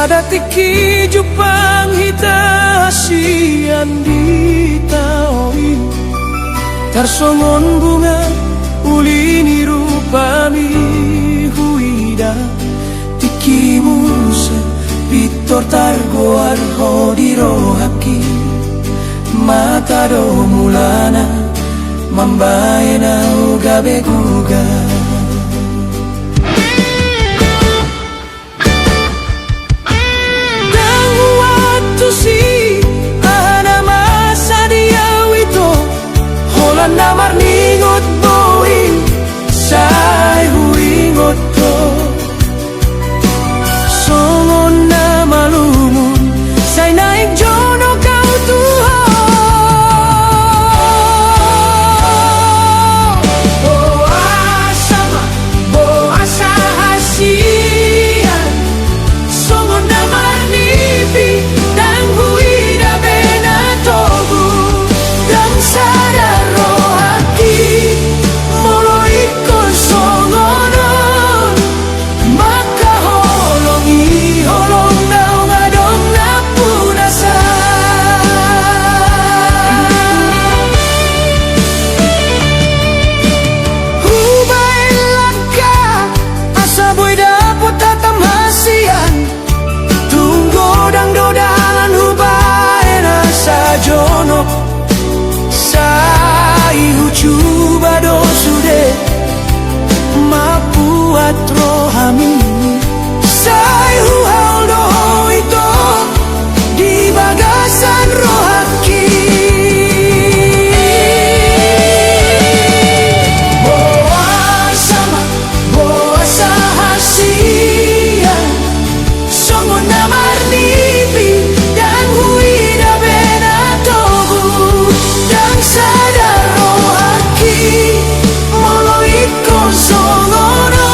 Sadatiki jupang hita hasian di taoi tarsongon bunga ulini rupami huida tiki musa pitor targo arho di rohaki mata do mulana mambaena ugabe guga. Namar ningot boing say huingot ko songon na malumun say naik jono kau tuho boa sama boa sahasian songon namar nipi dan huida bena togu dan sadar rohami say hualdo itu di bagasan rohaki boa sama boa sahasian songon namar nipi dan huida bena togu dan sadar rohaki moloiko songono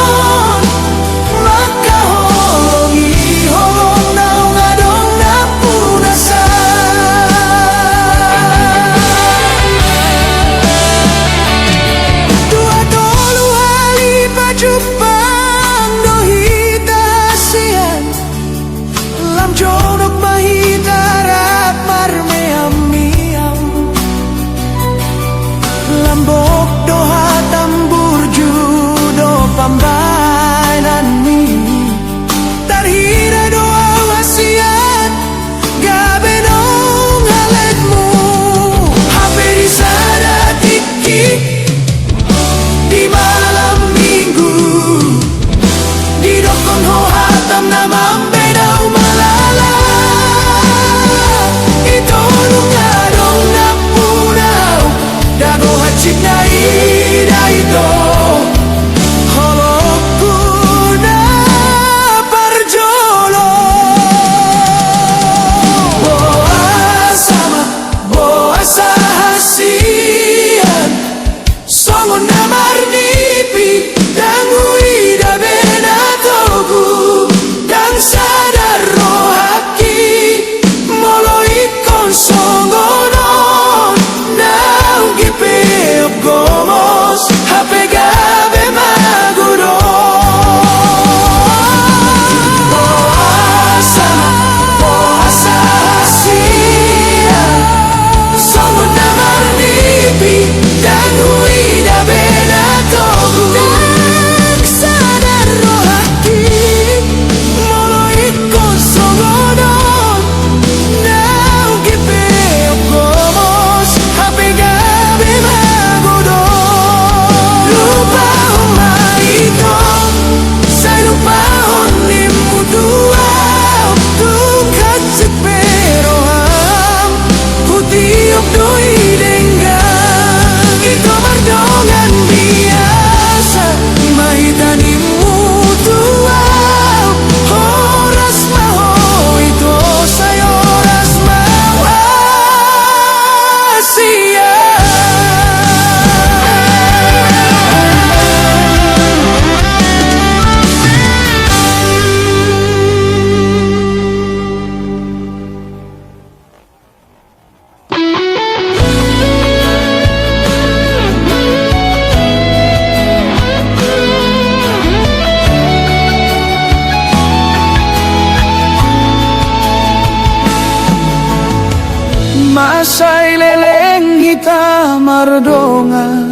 say leleng hitam mardongan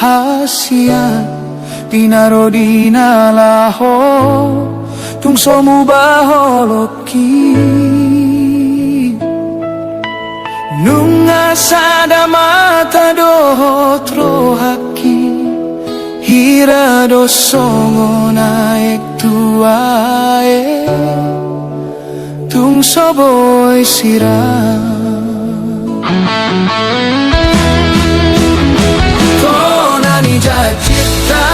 hasian tinaro dinalaho tung somu baholoki nunga sada mata dohotro haki hira dosongo naik tuae tung soboy sirang konani jacita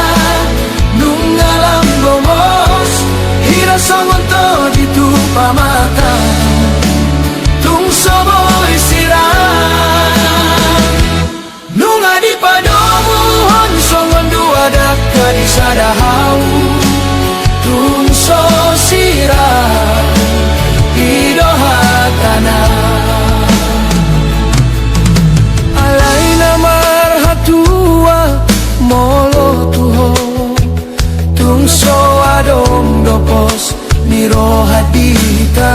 nung alam gomos hira songon to ditupa mata tung soboy sirang nung adi padomu hon songon dua dakka di sadahau tung so sirang idohatana alay na marhatua molo tuho tung so adom dopos nirohadita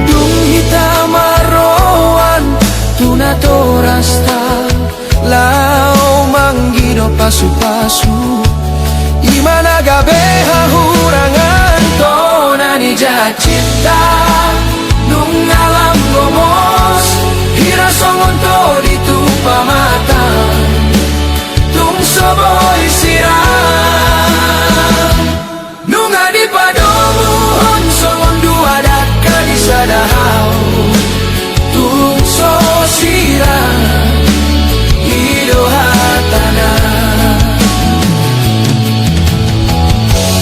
tung hitamaroan tunatorasta lao manggido pasu-pasu imana gabe hahurangan tonani jacita nung alam gomos hira songon to ditupa mata tung soboy sirang nung adi padomu hon songon dua dakka di sadahau tung so sirang idohatana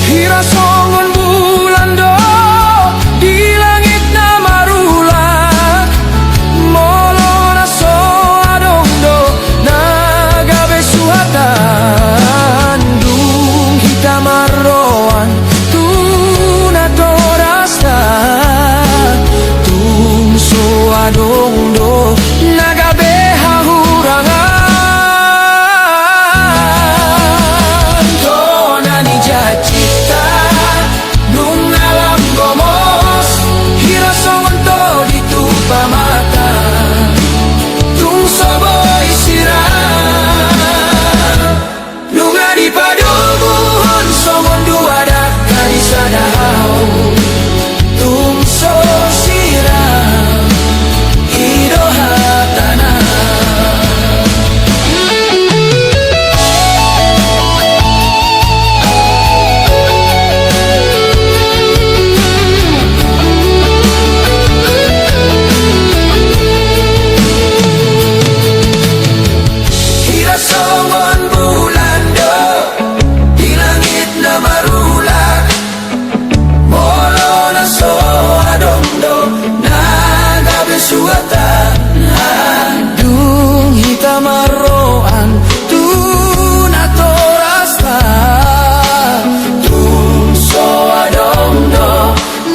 hira songon bulan do di langit na marulak molo na so adong do nagabe suhatan dung hitam arroan tunatorasta tung so adong do nagabe hahurangan tonani jacita nung alam gomos hira songon to ditupa mata tung soboy sirang nung adi padomu hon songon dua dakka di sadahau tung so sirang idohatana hira songon bulan do di langit na marulak molo na so adom do nagabe suatan dung hitam arroan tunatorasta tung so adom do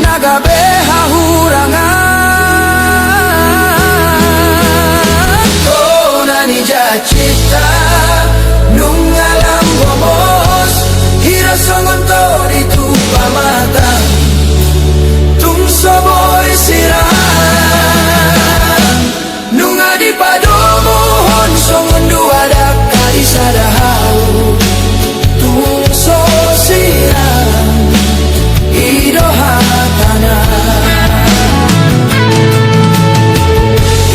nagabe hahurangan tonani jacita nung alam gomos hira songon to ditupa mata tung soboy sirang nung adi padomu hon songon dua dakka di sadahau tung so sirang idohatana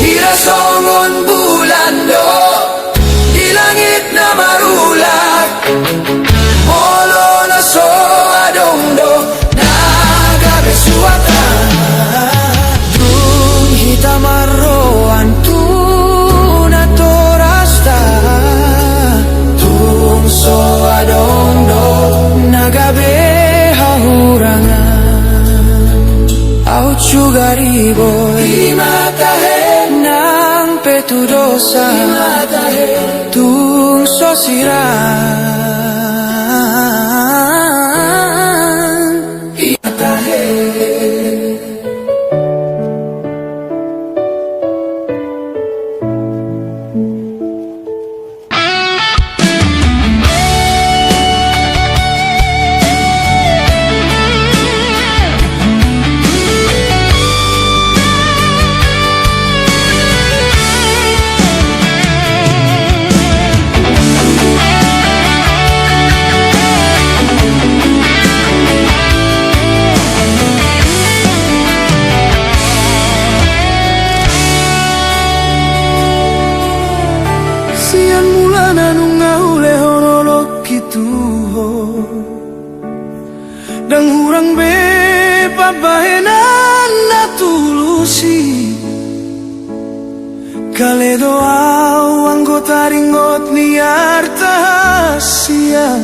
hira songon bulan do di langit na marulak molo na so adong do nagabe suatan dung hitam arroan tunatorasta tung so adong do nagabe hahurangan au chugariboy imatahe nang petudosa imatahe tung so sirang imatahe Kaledo au anggota ringot ni artahasian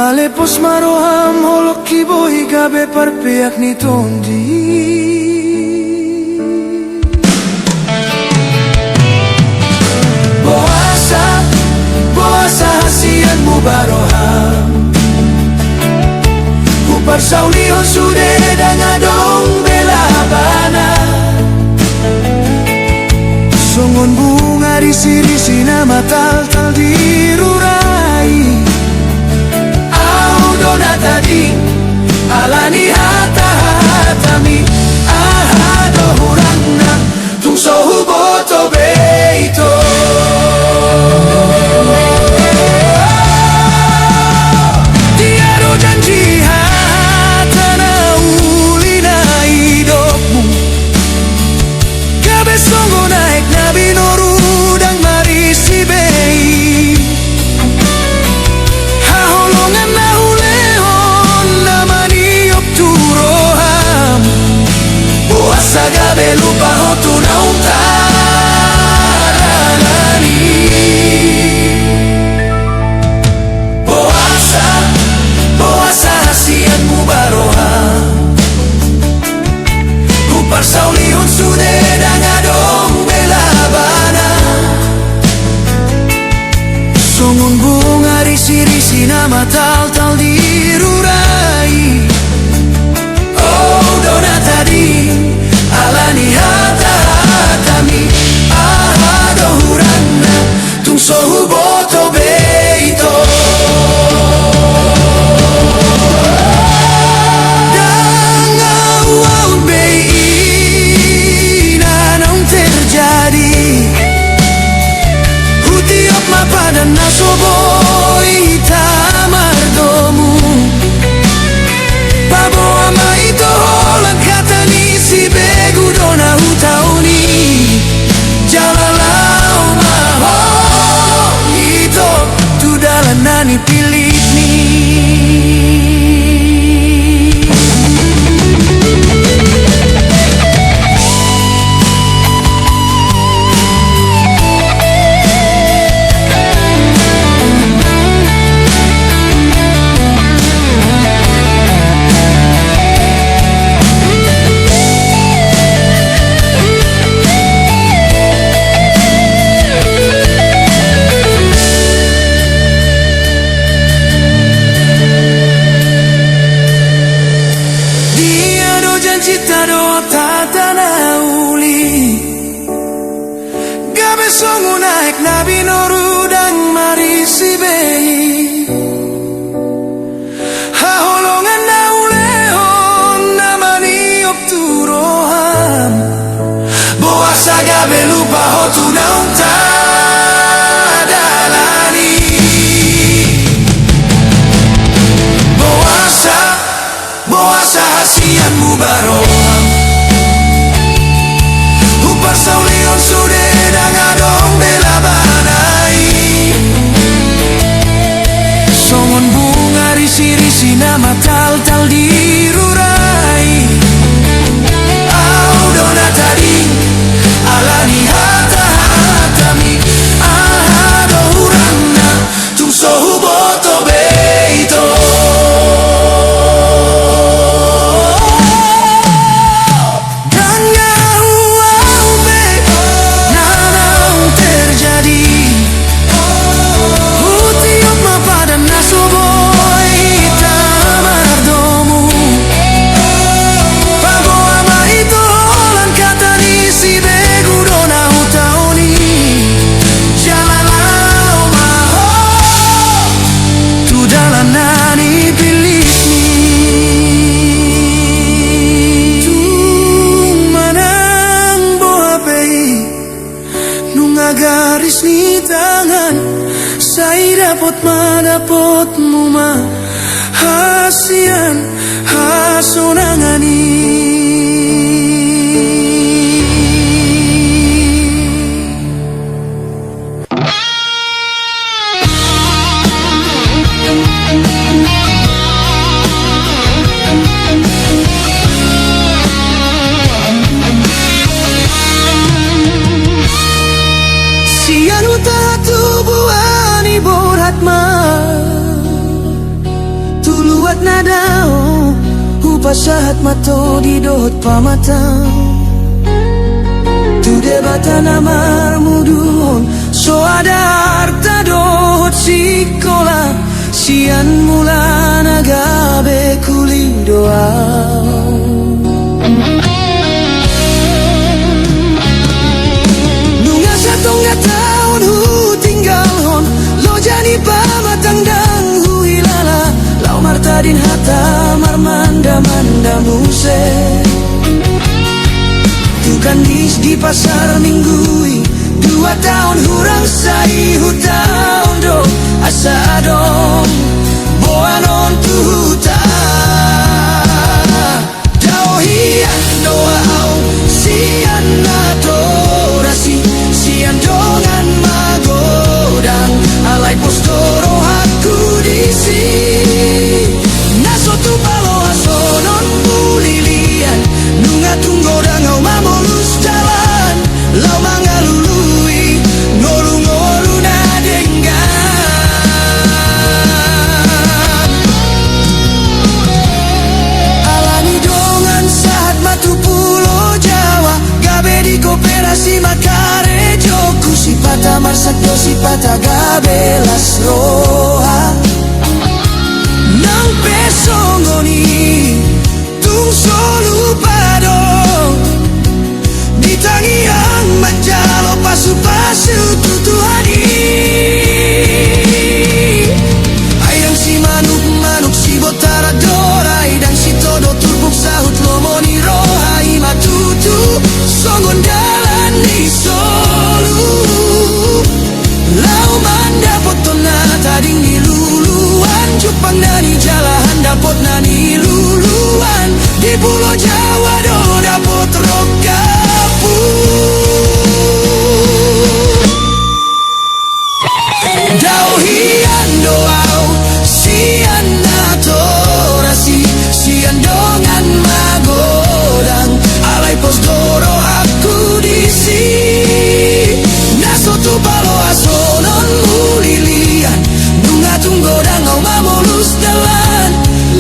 Ale pos maroham holok kiboi gabe parpeak ni tondi Boasa hasian mu baroham Kupar saulion sude dangadong bela bana Songon bunga risi-risi nama tal-tal dirurai Au dona tadi alani hata-hatami Ahado hurangna tung sohu boto beito Tiado janji hatana ulina hidupmu Gabe songo naik nabi noru dang marisi bei Haholongan nahulehon namani opturoham Boasa gabe lupa hotu nauntarani Boasa hasianmu baroham Kupar saulion sude dangadong bela bana Songon bunga risi-risi nama tal-tal dirurai Oh dona tadi alani hata-hatami Ahado hurangna tung sohu boto beito Pada nasoboi tamardomu Pabo ama ito holang kata ni si begu dona hutauni Jalalau maho ito tudalan nani pilit ni Cita do tatana uli Gabe songo naik nabi noru dang marisi bei Haholongan naulehon namani opturoham Boasa gabe lupa hotu naung tadalani Boasa hasianmu baroham Upar saulion sude dangadong bela banai Songon bunga risi-risi nama tal-tal dirurai Au dona tadi alani hata-hatami Ahado hurangna tung sohu boto beito Garis ni tangan Saya dapat madapot mu ma Hasian hasonangani hatma tuluat nadao upasahat mato di dohot pamatang tu debatan amar mudun so ada harta dohot sikola sian mula nagabe kuli doa nunga satonga tahun hu tinggal hon lo jani pamatang dang hu hilala lau martadin hata marmanda manda muse tukan di pasar minggui 2 tahun hurang sai hutang do asa dong boanon tu huta dao hian doa au sian atorasi sian dongan magodang alai postoro aku disi naso tu palo asonon mulilian nunga tunggo dangau mamolus jalan lau mangalului ngolu-ngolu nadenggan alani dongan saat matu pulau Jawa gabe di koperasi makare joku sipata marsakdo sipata gabe las roha nang pesongoni tung solu pado ditangi yang menjalo pasu-pasu tutuhani ayang si manuk-manuk si botara dorai dan si todo turbuk sahut lomoni rohai matutu songon dalan di solu lau manda potona tading di luluan Jepang nani jalahan dapot nani luluan di pulau Jawa do dapot rokapu dao hian doau sian atorasi sian dongan magodang alai postoro aku disi naso tu palo asonon mulilian nunga tunggo dangau mamolus dalan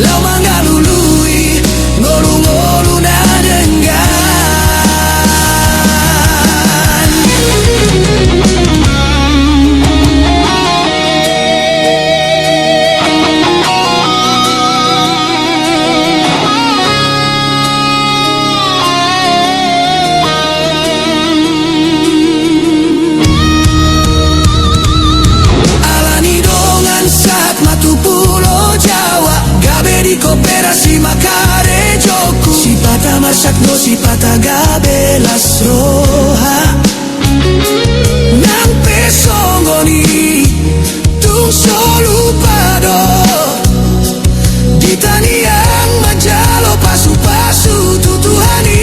lau mangalului ngolu-ngolu nadenggan alani dongan saat matu pulau Jawa gabe di koperasi makare joku sipata masakdo sipata gabe las roha nang pesongoni tung solu pado ditani yang majalo pasu-pasu tutuhani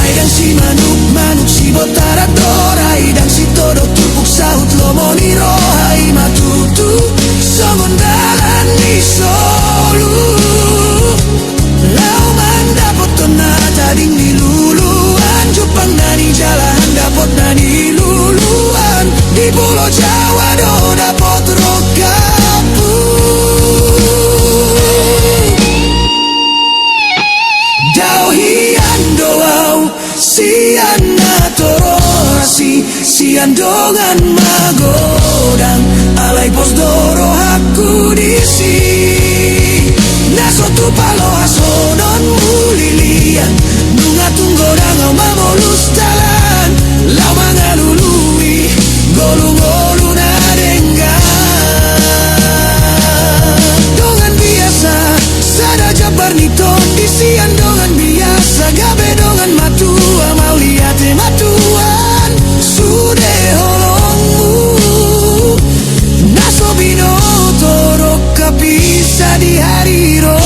ayang si manuk-manuk si botara dorai dan si todo tupuk sahut lomoni rohai matutu songon dalan di solu lau manda potona tading di luluan Jepang nani jalahan dapot nani luluan di pulau Jawa do dapot rokapu dao hian doau sian atorasi sian dongan magodang alai postoro aku disi naso tu palo asonon mulilian nunga tunggo dangau mamolus jalan lau mangalului ngolu-ngolu nadenggan dongan biasa sada jabar niton disian dongan biasa gabe dongan matua mau liate matuan sude holongmu naso binoto roka bisa di hariro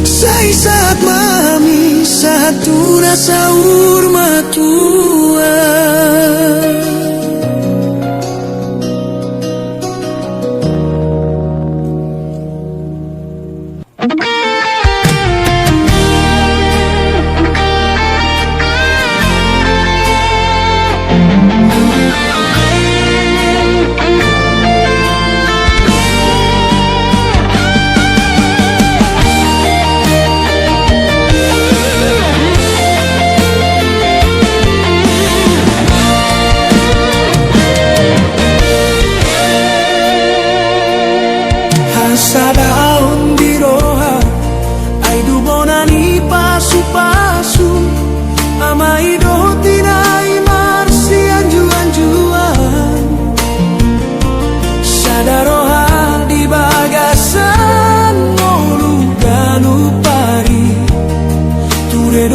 sai saat mami satu rasa urmatua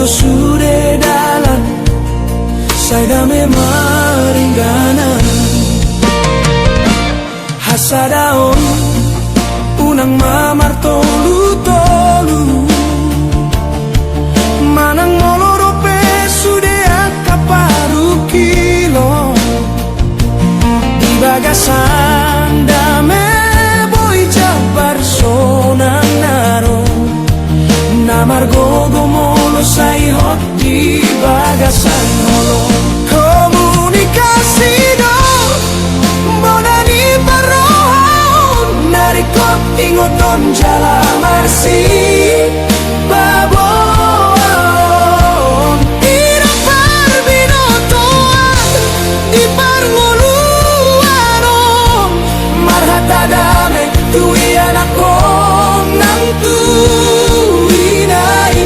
sude dalan saya dame maringgana hasadaon unang mamar tolu manang molorope sude akaparu kilo di bagasan dame boy jabar sonang naro namar gogo molo say hot di bagasan molo komunikasi do bonani barohon narikot ingoton jala marsi babon irang parbinotoan di parnguluanon marhata dame tui anako nang tuinay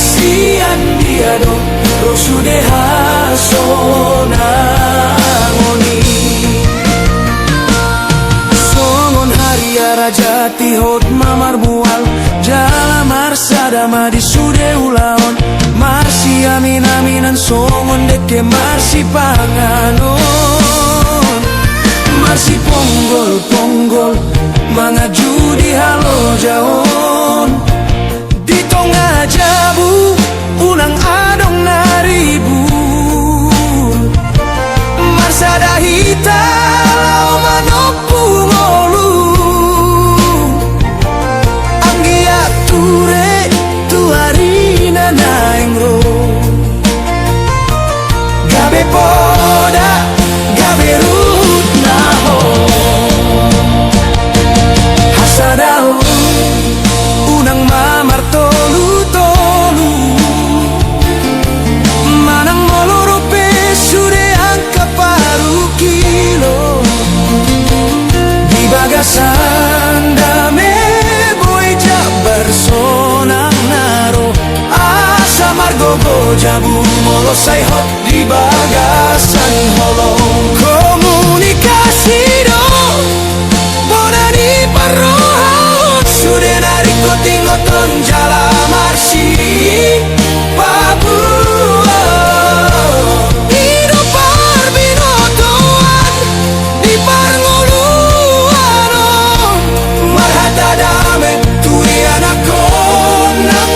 sian diado rosude hasonangoni songon hariara jati hot mamar mual jala marsada di sude ulaon marsi amin aminan songon deke marsi panganon marsi ponggol mangaju di halo jaon di tonga jabu unang adong naribu marsada hita lau manopu ngolu anggia ture tuarina naingro gabe poda gabe rut naho hasadao unang mamar tolu manang molorope sude angka paru kilo di bagasan dame boy jabar sonang naro asa margogo jabu molo say hot di bagasan holong komunikasi do bonani parohon sude narikot ingoton jala marsi Papua hidup parbinotoan di parnguluanon marhata dame tui anako nang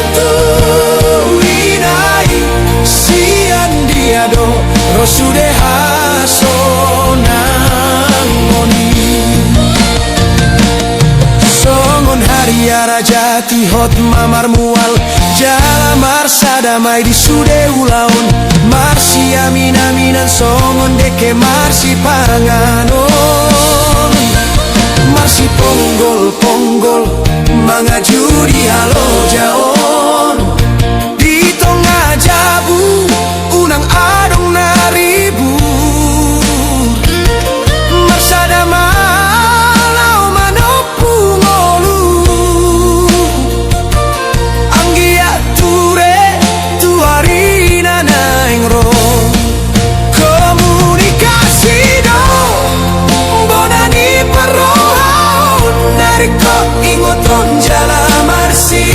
tuinay sian diado rosude hasonangoni songon hariara jati hot mamar mual jala marsada mai di sude ulaon marsi amin aminan songon deke marsi panganon marsi ponggol mangaju di halo jaon di tonga jabu unang adong naribu marsada malau manopu ngolu anggia ture tuarina naingro komunikasi do bonani parohon nariko ingoton jala marsi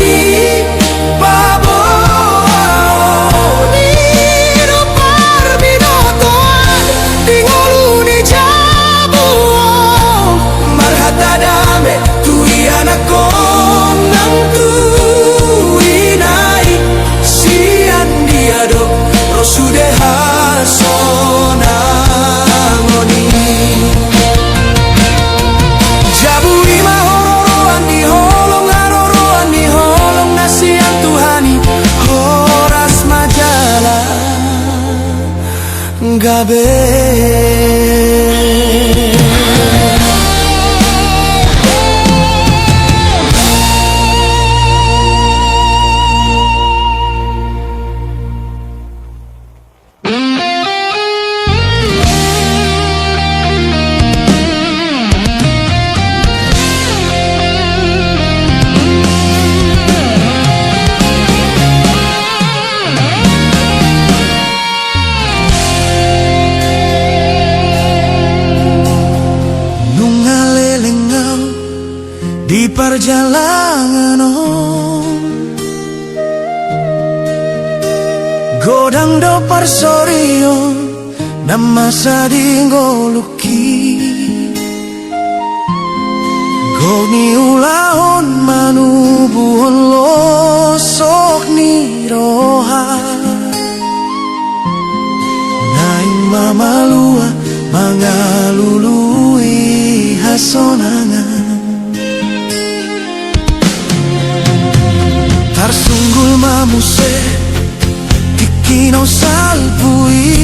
babon hidup parbinotoan di ngoluni jabu marhata dame tui anako nang tuinay sian diado rosude hasonangoni jabu ima hororoan di holong aroroan di holong nasian tuhani horas majala gabe di perjalanan Godang do parsorio nama sadingo luki Goni ulahon manubuhon losok ni roha Naing mamalua mangalului hasonangan Tarsunggul mamuse Kino salpui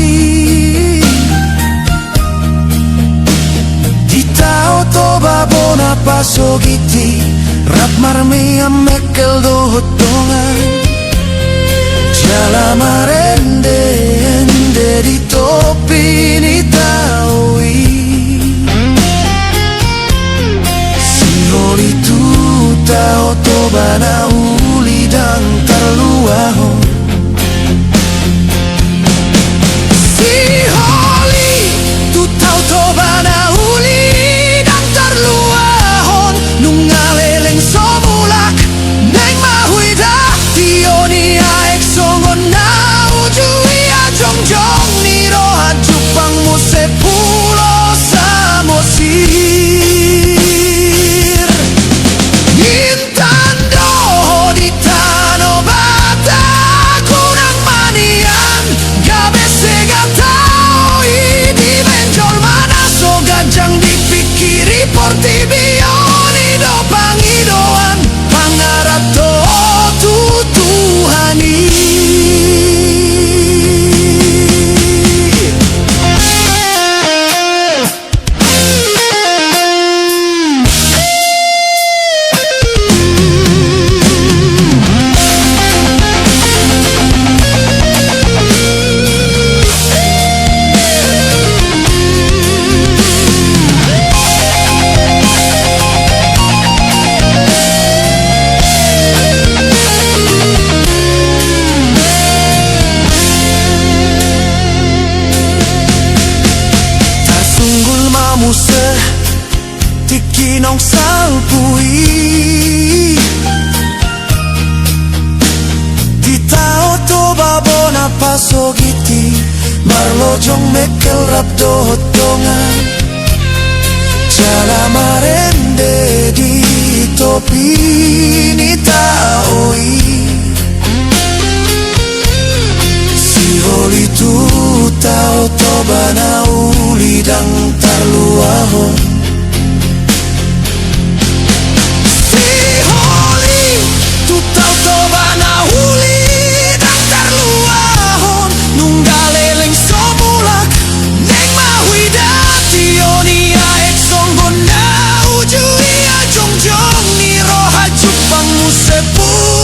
Dita otoba bona pasogiti Rap marmi amekel do hotongan Jala marende ende di topi ni taui Siholi tuta otoba na uli dang terluahon Tikinong salpui Di tao to babona pasogiti Marlojong mekel rap do hotongan Jala marende di topi ni taoi Siholi tu tao to bana uli dang tarluahon Sepul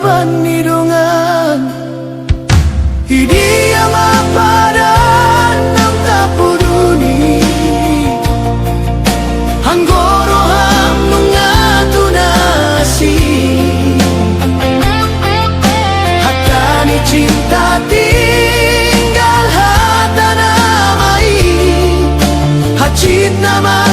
banidungan. Hindi maparan ng tapuruni Hanggoro ang mga tunasi Hatani cinta tinggal hata namai Hacit nama